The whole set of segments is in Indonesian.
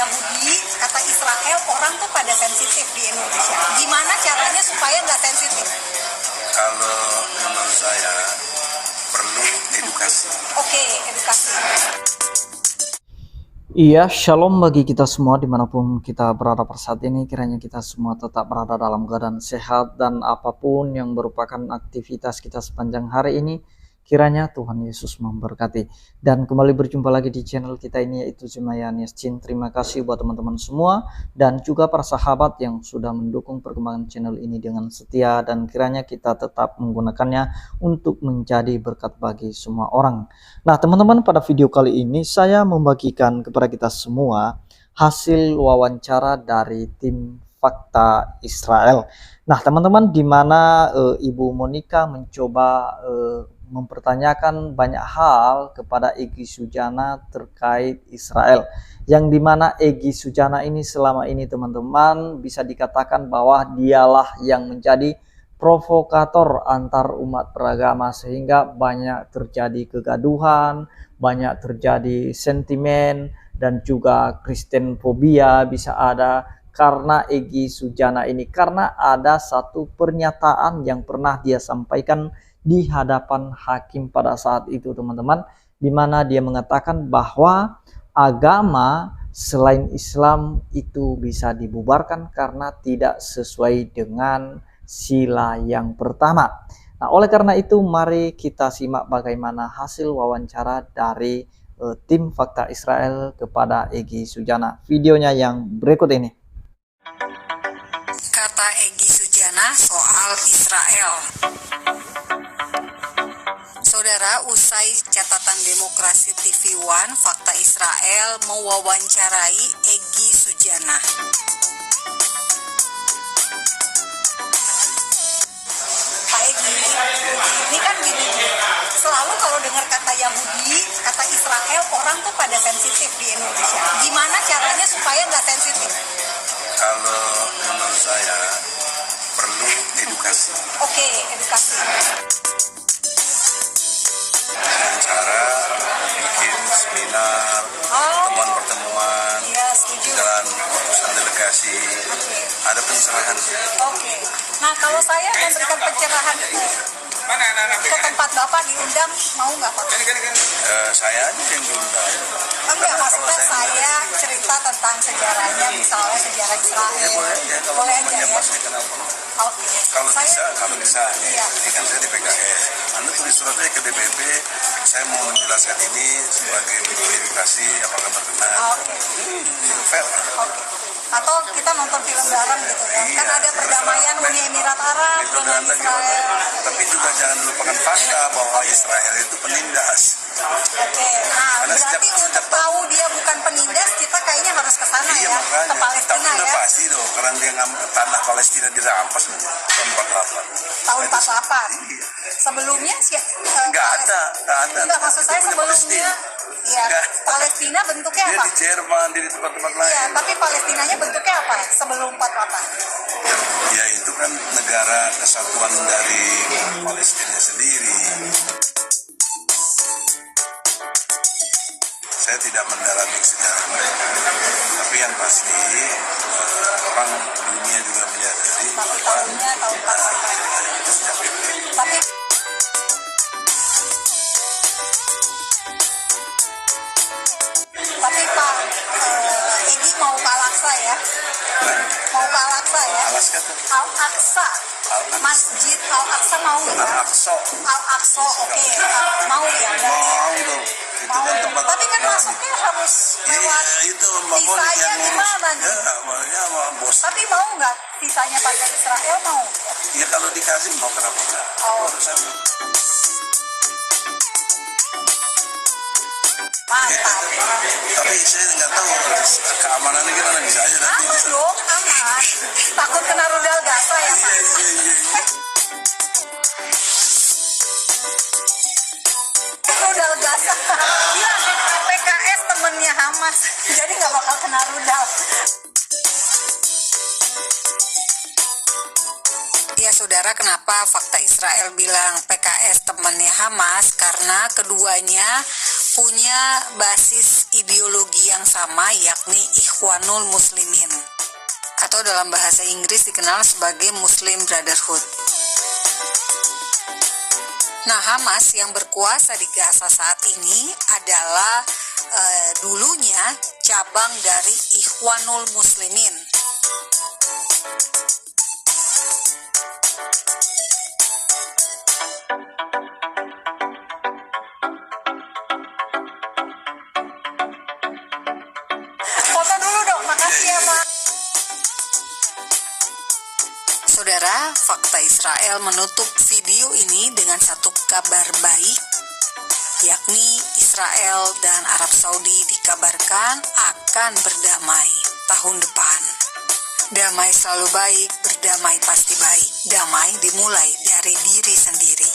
Yahudi, kata Israel, orang tuh pada sensitif di Indonesia. Gimana caranya supaya nggak sensitif? Kalau menurut saya perlu edukasi. Oke, edukasi. Iya, shalom bagi kita semua dimanapun kita berada pada saat ini. Kiranya kita semua tetap berada dalam keadaan sehat dan apapun yang merupakan aktivitas kita sepanjang hari ini, kiranya Tuhan Yesus memberkati. Dan kembali berjumpa lagi di channel kita ini, yaitu Zemayan Yassin. Terima kasih buat teman-teman semua dan juga para sahabat yang sudah mendukung perkembangan channel ini dengan setia, dan kiranya kita tetap menggunakannya untuk menjadi berkat bagi semua orang. Nah teman-teman, pada video kali ini saya membagikan kepada kita semua hasil wawancara dari tim Fakta Israel. Nah teman-teman, di mana Ibu Monica mencoba mempertanyakan banyak hal kepada Egy Sujana terkait Israel, yang dimana Egy Sujana ini selama ini teman-teman bisa dikatakan bahwa dialah yang menjadi provokator antar umat beragama, sehingga banyak terjadi kegaduhan, banyak terjadi sentimen dan juga Kristen fobia bisa ada karena Egy Sujana ini, karena ada satu pernyataan yang pernah dia sampaikan di hadapan hakim pada saat itu teman-teman, di mana dia mengatakan bahwa agama selain Islam itu bisa dibubarkan karena tidak sesuai dengan sila yang pertama. Nah, oleh karena itu mari kita simak bagaimana hasil wawancara dari tim Fakta Israel kepada Egy Sujana. Videonya yang berikut ini. Kata Egy Sujana soal Israel. Saudara, usai catatan Demokrasi TV One, Fakta Israel mewawancarai Egy Sujana. Pak Egy, ini kan gini, selalu kalau dengar kata Yahudi, kata Israel, orang tuh pada sensitif di Indonesia. Gimana caranya supaya nggak sensitif? Kalau menurut saya perlu edukasi. Oke, edukasi. Dengan cara bikin seminar, pertemuan, Iya, setuju. jalan urusan delegasi, ada pencerahan. Oke. Nah, kalau saya memberikan pencerahan itu ke tempat Bapak diundang, mau nggak Pak? Saya aja yang diundang. Enggak, maksudnya saya cerita tentang sejarahnya, misalnya sejarah Israel. Boleh aja, kalau Boleh aja ya? pasti kenapa? Oke. Kalau bisa, Iya. ini kan saya di PKS. Anda tulis suratnya ke DPP, saya mau menjelaskan ini sebagai bentuk edukasi, apakah berkenan? Oke. Fair. Oke. Atau kita nonton film bareng gitu ya? Iya, Kan ada perdamaian Uni Emirat Arab Itu dengan Anda Israel. gimana? Tapi juga jangan lupakan fakta bahwa Israel itu penindas. Oke. Nah, Karena berarti untuk tahu dia bukan penindas, kita kayaknya harus ke sana Iya ya, makanya. ke Palestina Tapi udah ya. pasti dong, karena dia tanah Palestina dirampas tahun 48. Tahun 48. Iya. Sebelumnya sih Nggak ada. Enggak, maksud saya Itu punya sebelumnya ya Nggak. Palestina bentuknya Dia apa? di Jerman, di tempat-tempat lain. Iya, tapi Palestinanya bentuknya apa sebelum 48? Ya itu kan negara kesatuan dari Palestina sendiri. Saya tidak mendalami sejarah mereka, tapi yang pasti orang dunia juga menyadari Tapi tahunnya tahun 48. itu sejak itu. Tapi Pak, Egy mau ke Al-Aqsa ya? Mau ke Al-Aqsa ya? Alaska tuh Al-Aqsa. Masjid Al-Aqsa mau ya? Al-Aqsa. Al-Aqsa, oke. Mau ya? Mau dong. Itu Mau. kan tempat Tapi kan Nabi. masuknya harus lewat Itu bangun visanya yang ngurus. gimana nih? Ya, makanya sama bos. Tapi mau nggak visanya pakai Israel mau? Ya kalau dikasih mau kenapa enggak? Oh. Urusan. Mantap. Tapi saya nggak tahu keamanannya gimana, bisa aja nanti. Aman dong, aman. Takut kena rudal Gaza ya Pak? Iya. Rudal Gaza. Bilang PKS temennya Hamas. Jadi nggak bakal kena rudal. Ya saudara, kenapa Fakta Israel bilang PKS temannya Hamas? Karena keduanya punya basis ideologi yang sama, yakni Ikhwanul Muslimin, atau dalam bahasa Inggris dikenal sebagai Muslim Brotherhood. Nah, Hamas yang berkuasa di Gaza saat ini adalah dulunya cabang dari Ikhwanul Muslimin. Foto dulu dong, makasih ya Pak. Saudara, Fakta Israel menutup video ini dengan satu kabar baik, yakni Israel dan Arab Saudi dikabarkan akan berdamai tahun depan. Damai selalu baik, berdamai pasti baik. Damai dimulai dari diri sendiri.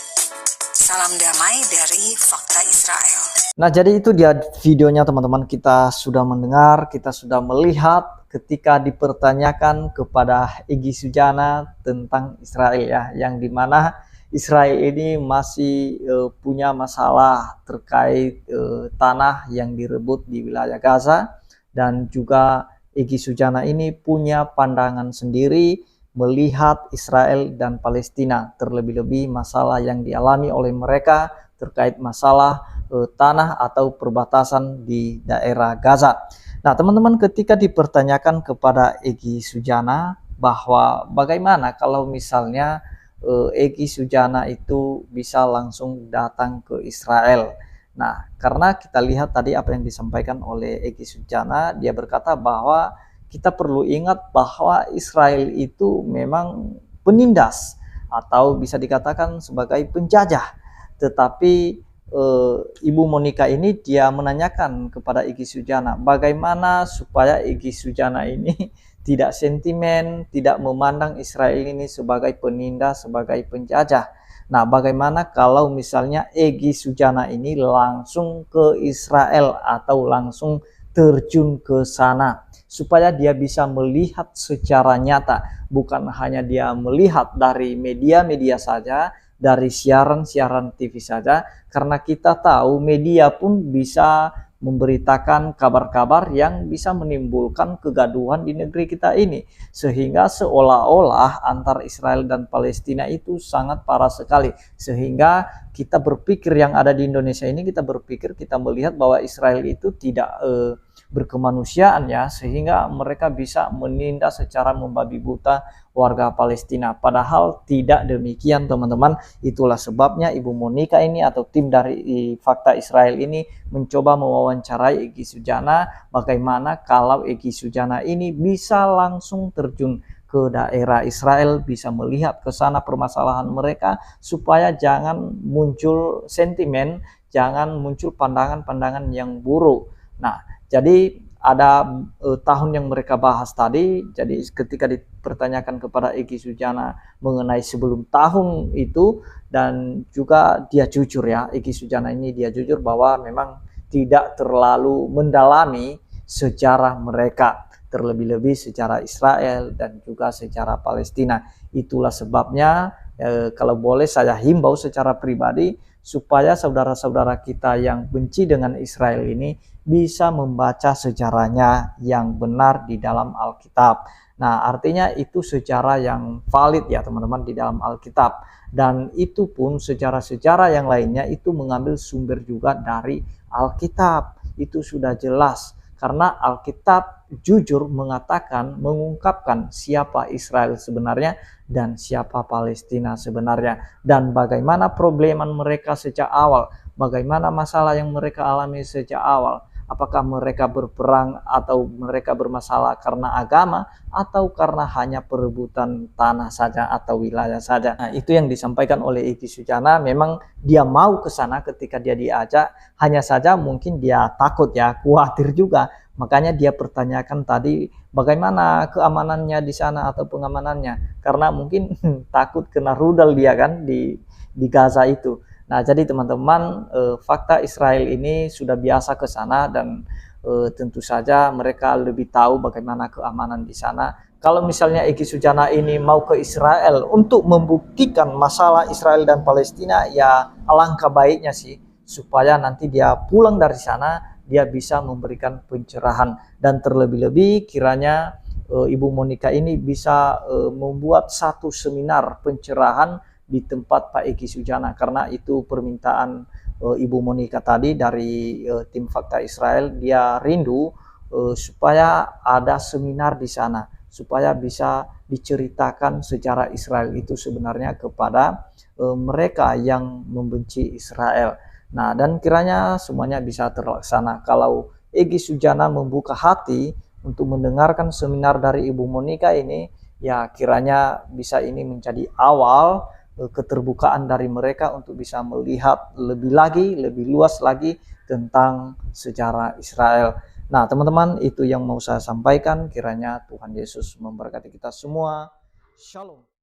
Salam damai dari Fakta Israel. Nah, jadi itu dia videonya teman-teman. Kita sudah mendengar, kita sudah melihat ketika dipertanyakan kepada Egy Sujana tentang Israel ya, yang dimana Israel ini masih punya masalah terkait tanah yang direbut di wilayah Gaza, dan juga Egy Sujana ini punya pandangan sendiri melihat Israel dan Palestina, terlebih-lebih masalah yang dialami oleh mereka terkait masalah tanah atau perbatasan di daerah Gaza. Nah, teman-teman, ketika dipertanyakan kepada Egy Sujana bahwa bagaimana kalau misalnya Egy Sujana itu bisa langsung datang ke Israel. Nah, karena kita lihat tadi apa yang disampaikan oleh Egy Sujana, dia berkata bahwa kita perlu ingat bahwa Israel itu memang penindas atau bisa dikatakan sebagai penjajah. Tetapi Ibu Monica ini dia menanyakan kepada Egy Sujana bagaimana supaya Egy Sujana ini tidak sentimen, tidak memandang Israel ini sebagai penindas, sebagai penjajah. Nah, bagaimana kalau misalnya Egy Sujana ini langsung ke Israel atau langsung terjun ke sana, supaya dia bisa melihat secara nyata, bukan hanya dia melihat dari media-media saja, dari siaran-siaran TV saja, karena kita tahu media pun bisa memberitakan kabar-kabar yang bisa menimbulkan kegaduhan di negeri kita ini, sehingga seolah-olah antar Israel dan Palestina itu sangat parah sekali, sehingga kita berpikir yang ada di Indonesia ini, kita berpikir, kita melihat bahwa Israel itu tidak berkemanusiaan ya, sehingga mereka bisa menindas secara membabi buta warga Palestina. Padahal tidak demikian teman-teman. Itulah sebabnya Ibu Monica ini atau tim dari Fakta Israel ini mencoba mewawancarai Egy Sujana, bagaimana kalau Egy Sujana ini bisa langsung terjun ke daerah Israel, bisa melihat ke sana permasalahan mereka, supaya jangan muncul sentimen, jangan muncul pandangan-pandangan yang buruk. Nah, jadi ada tahun yang mereka bahas tadi. Jadi ketika dipertanyakan kepada Egy Sujana mengenai sebelum tahun itu, dan juga dia jujur ya, Egy Sujana ini dia jujur bahwa memang tidak terlalu mendalami sejarah mereka, terlebih-lebih secara Israel dan juga secara Palestina. Itulah sebabnya kalau boleh saya himbau secara pribadi supaya saudara-saudara kita yang benci dengan Israel ini bisa membaca sejarahnya yang benar di dalam Alkitab. Nah, artinya itu sejarah yang valid ya teman-teman di dalam Alkitab. Dan itu pun sejarah-sejarah yang lainnya itu mengambil sumber juga dari Alkitab. Itu sudah jelas. Karena Alkitab jujur mengatakan, mengungkapkan siapa Israel sebenarnya dan siapa Palestina sebenarnya. Dan bagaimana probleman mereka sejak awal. Bagaimana masalah yang mereka alami sejak awal. Apakah mereka berperang atau mereka bermasalah karena agama atau karena hanya perebutan tanah saja atau wilayah saja. Nah, itu yang disampaikan oleh Egy Sujana. Memang dia mau ke sana ketika dia diajak, hanya saja mungkin dia takut ya, khawatir juga. Makanya dia pertanyakan tadi bagaimana keamanannya di sana atau pengamanannya. Karena mungkin takut kena rudal dia kan di Gaza itu. Nah, jadi teman-teman, Fakta Israel ini sudah biasa ke sana dan tentu saja mereka lebih tahu bagaimana keamanan di sana. Kalau misalnya Egy Sujana ini mau ke Israel untuk membuktikan masalah Israel dan Palestina, ya alangkah baiknya sih supaya nanti dia pulang dari sana dia bisa memberikan pencerahan. Dan terlebih-lebih kiranya Ibu Monica ini bisa membuat satu seminar pencerahan di tempat Pak Eki Sujana, karena itu permintaan Ibu Monica tadi dari tim Fakta Israel. Dia rindu supaya ada seminar di sana, supaya bisa diceritakan secara Israel itu sebenarnya kepada mereka yang membenci Israel. Nah, dan kiranya semuanya bisa terlaksana. Kalau Eki Sujana membuka hati untuk mendengarkan seminar dari Ibu Monica ini, ya kiranya bisa ini menjadi awal keterbukaan dari mereka untuk bisa melihat lebih lagi, lebih luas lagi tentang sejarah Israel. Nah, teman-teman, itu yang mau saya sampaikan. Kiranya Tuhan Yesus memberkati kita semua. Shalom.